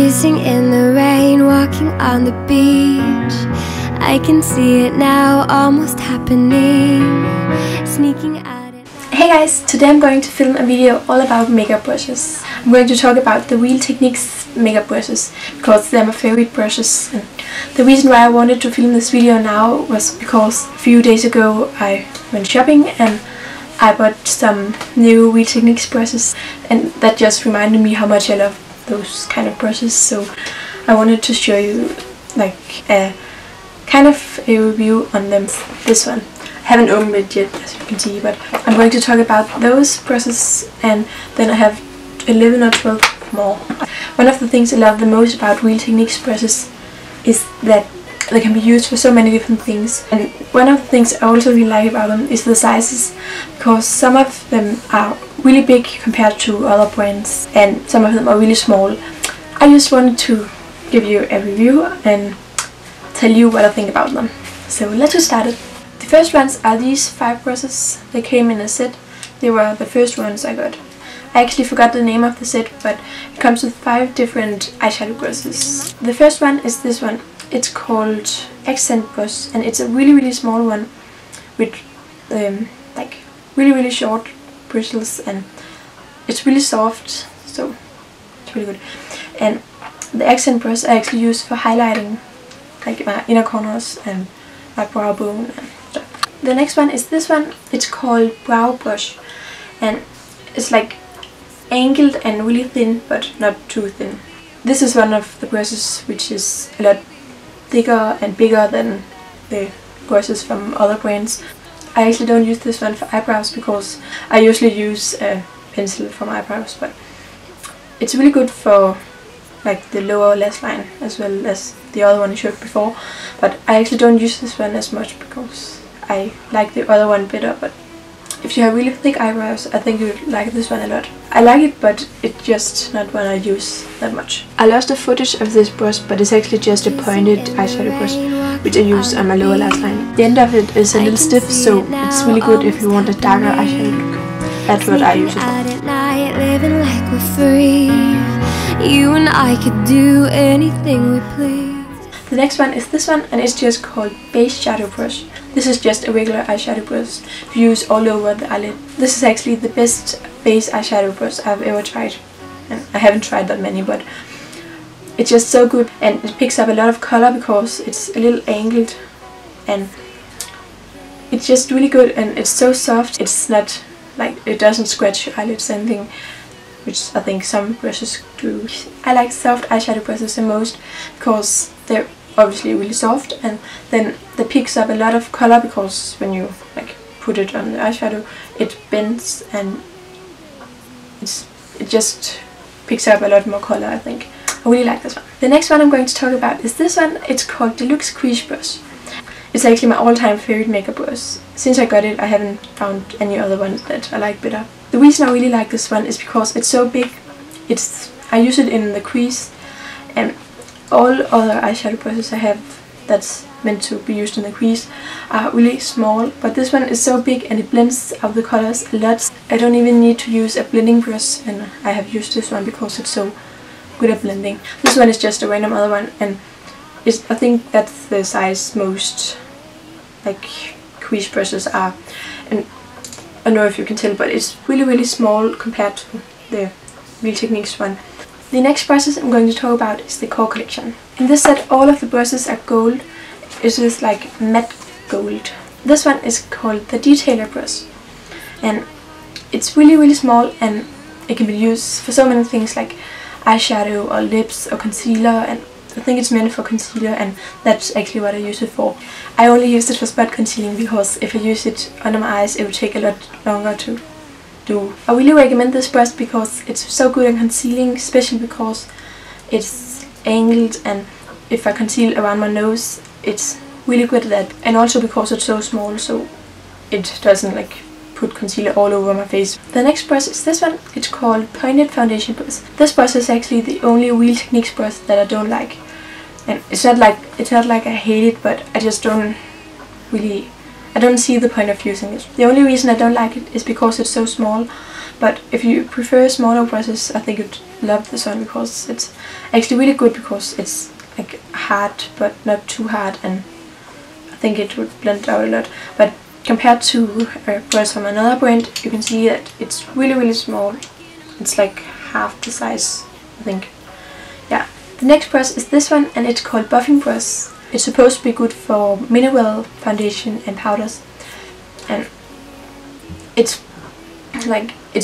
kissing in the rain, walking on the beach. I can see it now, almost happening, sneaking out at night. Hey guys, today I'm going to film a video all about makeup brushes. I'm going to talk about the Real Techniques makeup brushes because they're my favorite brushes. And the reason why I wanted to film this video now was because a few days ago I went shopping and I bought some new Real Techniques brushes, and that just reminded me how much I love those kind of brushes. So I wanted to show you like a kind of a review on them. This one I haven't opened it yet, as you can see, but I'm going to talk about those brushes, and then I have 11 or 12 more. One of the things I love the most about Real Techniques brushes is that they can be used for so many different things, and one of the things I also really like about them is the sizes, because some of them are really big compared to other brands and some of them are really small. I just wanted to give you a review and tell you what I think about them. So let's get started. The first ones are these 5 brushes. They came in a set. They were the first ones I got. I actually forgot the name of the set, but it comes with 5 different eyeshadow brushes. The first one is this one. It's called Accent Brush, and it's a really small one with like really short bristles, and it's really soft, so it's really good. And the accent brush I actually use for highlighting like my inner corners and my brow bone and stuff. The next one is this one. It's called Brow Brush, and it's like angled and really thin, but not too thin. This is one of the brushes which is a lot thicker and bigger than the brushes from other brands. I actually don't use this one for eyebrows because I usually use a pencil for my eyebrows, but it's really good for like the lower lash line as well as the other one I showed before. But I actually don't use this one as much because I like the other one better. But if you have really thick eyebrows, I think you would like this one a lot. I like it, but it's just not one I use that much. I lost the footage of this brush, but it's actually just a pointed eyeshadow brush which I use on my lower lash line. The end of it is a little stiff, so it's really good if you want a darker eyeshadow look. That's what I use it for. Living like we're free. You and I could do anything we please. The next one is this one, and it's just called Base Shadow Brush. This is just a regular eyeshadow brush you use all over the eyelid. This is actually the best base eyeshadow brush I've ever tried. And I haven't tried that many, but it's just so good, and it picks up a lot of color because it's a little angled, and it's just really good, and it's so soft. It's not like, it doesn't scratch your eyelids or anything, which I think some brushes do. I like soft eyeshadow brushes the most because they're obviously really soft, and then it picks up a lot of color because when you like put it on the eyeshadow it bends, and it just picks up a lot more color, I think. I really like this one. The next one I'm going to talk about is this one. It's called Deluxe Crease Brush. It's actually my all-time favorite makeup brush. Since I got it I haven't found any other ones that I like better. The reason I really like this one is because it's so big. I use it in the crease, and all other eyeshadow brushes I have that's meant to be used in the crease are really small, but this one is so big and it blends out the colors a lot. I don't even need to use a blending brush, and I have used this one because it's so good at blending. This one is just a random other one, and I think that's the size most like crease brushes are, and I don't know if you can tell, but it's really small compared to the Real Techniques one. The next brushes I'm going to talk about is the Core collection. In this set all of the brushes are gold. It's just like matte gold. This one is called the Detailer brush, and it's really small, and it can be used for so many things like eyeshadow or lips or concealer, and I think it's meant for concealer, and that's actually what I use it for. I only use it for spot concealing because if I use it under my eyes it would take a lot longer to do. I really recommend this brush because it's so good at concealing, especially because it's angled, and if I conceal around my nose it's really good at that, and also because it's so small so it doesn't like put concealer all over my face. The next brush is this one. It's called Pointed Foundation Brush. This brush is actually the only Real Techniques brush that I don't like, and it's not like I hate it, but I just don't see the point of using it. The only reason I don't like it is because it's so small, But if you prefer smaller brushes, I think you'd love this one because it's actually really good because it's like hard but not too hard, and I think it would blend out a lot. But compared to a brush from another brand, you can see that it's really small. It's like half the size, I think. Yeah. The next brush is this one, and it's called Buffing Brush. It's supposed to be good for mineral foundation and powders, and it's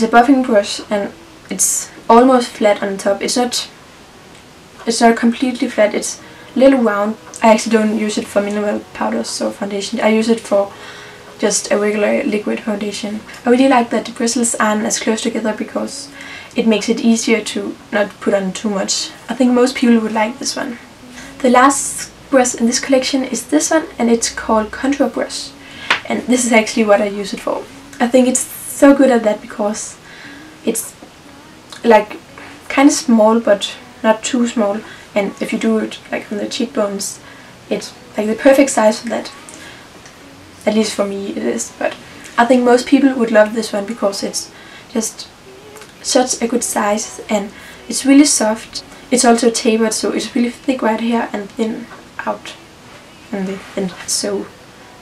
a buffing brush, and it's almost flat on the top. It's not completely flat. It's a little round. I actually don't use it for mineral powders or foundation. I use it for just a regular liquid foundation. I really like that the bristles aren't as close together because it makes it easier to not put on too much. I think most people would like this one. The last brush in this collection is this one, and it's called Contour Brush, and this is actually what I use it for. I think it's so good at that because it's like kind of small but not too small, and if you do it like on the cheekbones, it's like the perfect size for that. At least for me it is, but I think most people would love this one because it's just such a good size and it's really soft. It's also tapered, so it's really thick right here and thin out on the end, so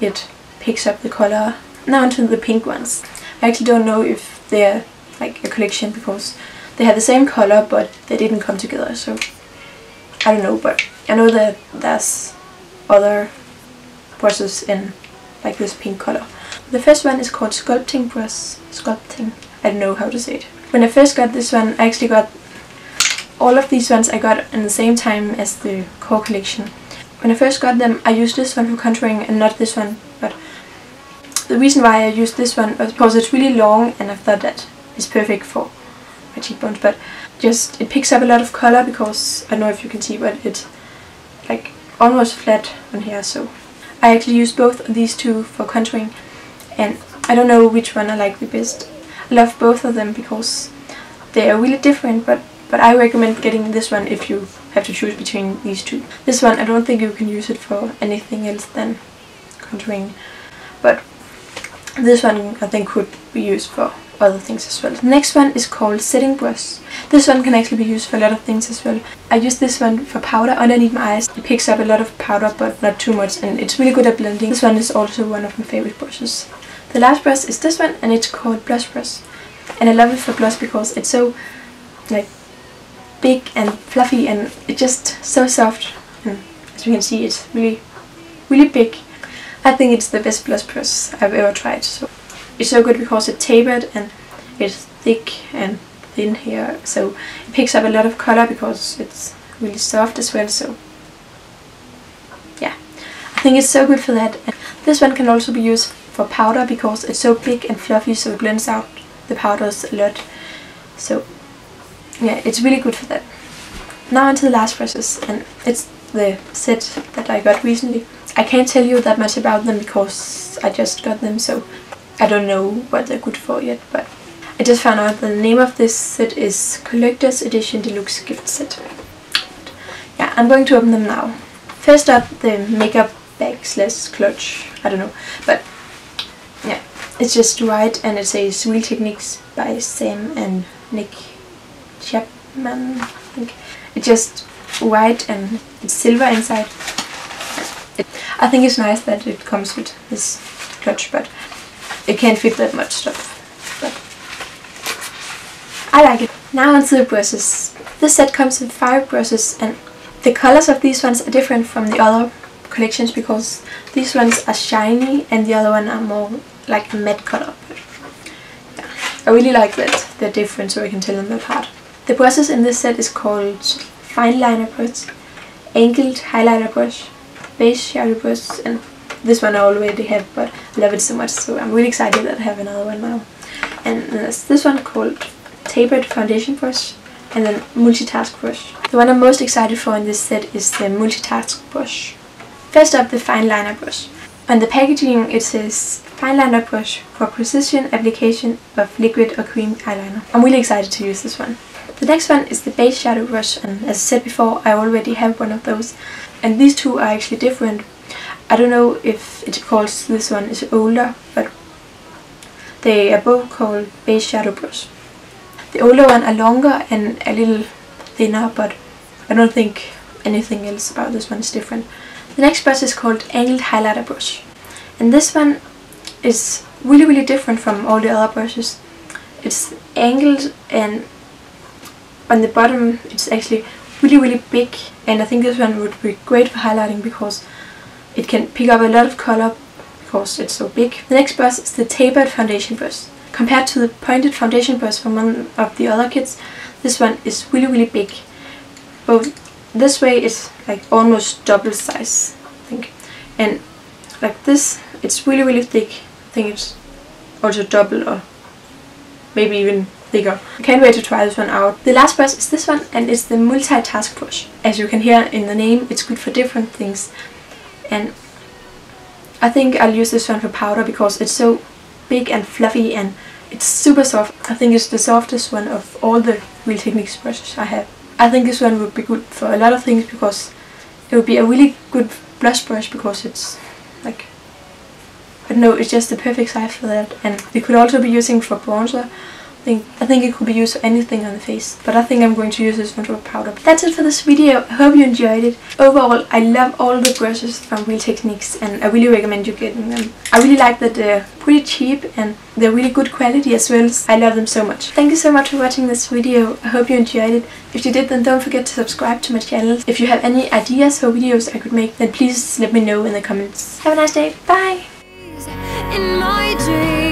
it picks up the color. Now onto the pink ones. I actually don't know if they're like a collection because they have the same color but they didn't come together, so I don't know, but I know that there's other brushes in like this pink color. The first one is called Sculpting Brush. Sculpting. I don't know how to say it. When I first got this one, I actually got all of these ones I got in the same time as the core collection. When I first got them, I used this one for contouring and not this one, but the reason why I used this one was because it's really long and I thought that it's perfect for my cheekbones, but just it picks up a lot of color because I don't know if you can see, but it's like almost flat on here, so I actually use both of these two for contouring, and I don't know which one I like the best. I love both of them because they are really different, but I recommend getting this one if you have to choose between these two. This one, I don't think you can use it for anything else than contouring, but this one I think could be used for other things as well. The next one is called Setting Brush. This one can actually be used for a lot of things as well. I use this one for powder underneath my eyes. It picks up a lot of powder but not too much, and it's really good at blending. This one is also one of my favorite brushes. The last brush is this one, and it's called Blush Brush. And I love it for blush because it's so like big and fluffy and it's just so soft. And as you can see, it's really big. I think it's the best blush brush I've ever tried. So it's so good because it's tapered and it's thick and thin here, so it picks up a lot of color because it's really soft as well. So yeah, I think it's so good for that. And this one can also be used for powder because it's so big and fluffy, so it blends out the powders a lot. So yeah, it's really good for that. Now onto the last brushes, and it's the set that I got recently. I can't tell you that much about them because I just got them, so I don't know what they're good for yet, but I just found out that the name of this set is Collector's Edition Deluxe Gift Set. Yeah, I'm going to open them now. First up, the makeup bag slash clutch. I don't know, but yeah, it's just white and it says Real Techniques by Sam and Nick Chapman, I think. It's just white and it's silver inside. I think it's nice that it comes with this clutch, but it can't fit that much stuff. But I like it. Now onto the brushes. This set comes with 5 brushes, and the colors of these ones are different from the other collections because these ones are shiny and the other one are more like a matte color. But yeah, I really like that they're different, so I can tell them apart. The brushes in this set is called Fine Liner Brush, Angled Highlighter Brush, Base Shadow Brush, and this one I already have, but I love it so much, so I'm really excited that I have another one now. And there's this one called Tapered Foundation Brush, and then Multitask Brush. The one I'm most excited for in this set is the Multitask Brush. First up, the Fine Liner Brush. On the packaging it says Fine Liner Brush for precision application of liquid or cream eyeliner. I'm really excited to use this one. The next one is the Base Shadow Brush, and as I said before, I already have one of those. And these two are actually different. I don't know if it's because this one is older, but they are both called Base Shadow Brush. The older one are longer and a little thinner, but I don't think anything else about this one is different. The next brush is called Angled Highlighter Brush, and this one is really different from all the other brushes. It's angled, and on the bottom it's actually really big, and I think this one would be great for highlighting because it can pick up a lot of color because it's so big. The next brush is the tapered foundation brush. Compared to the pointed foundation brush from one of the other kits, this one is really big. But this way it's like almost double size, I think. And like this, it's really thick. I think it's also double or maybe even bigger. I can't wait to try this one out. The last brush is this one, and it's the multitask brush. As you can hear in the name, it's good for different things. And I think I'll use this one for powder because it's so big and fluffy and it's super soft. I think it's the softest one of all the Real Techniques brushes I have. I think this one would be good for a lot of things because it would be a really good blush brush because it's like, but no, it's just the perfect size for that. And we could also be using for bronzer. I think it could be used for anything on the face, but I think I'm going to use this one for powder. That's it for this video. I hope you enjoyed it. Overall, I love all the brushes from Real Techniques, and I really recommend you getting them. I really like that they're pretty cheap and they're really good quality as well. I love them so much. Thank you so much for watching this video. I hope you enjoyed it. If you did, then don't forget to subscribe to my channel. If you have any ideas for videos I could make, then please let me know in the comments. Have a nice day. Bye! In my dreams.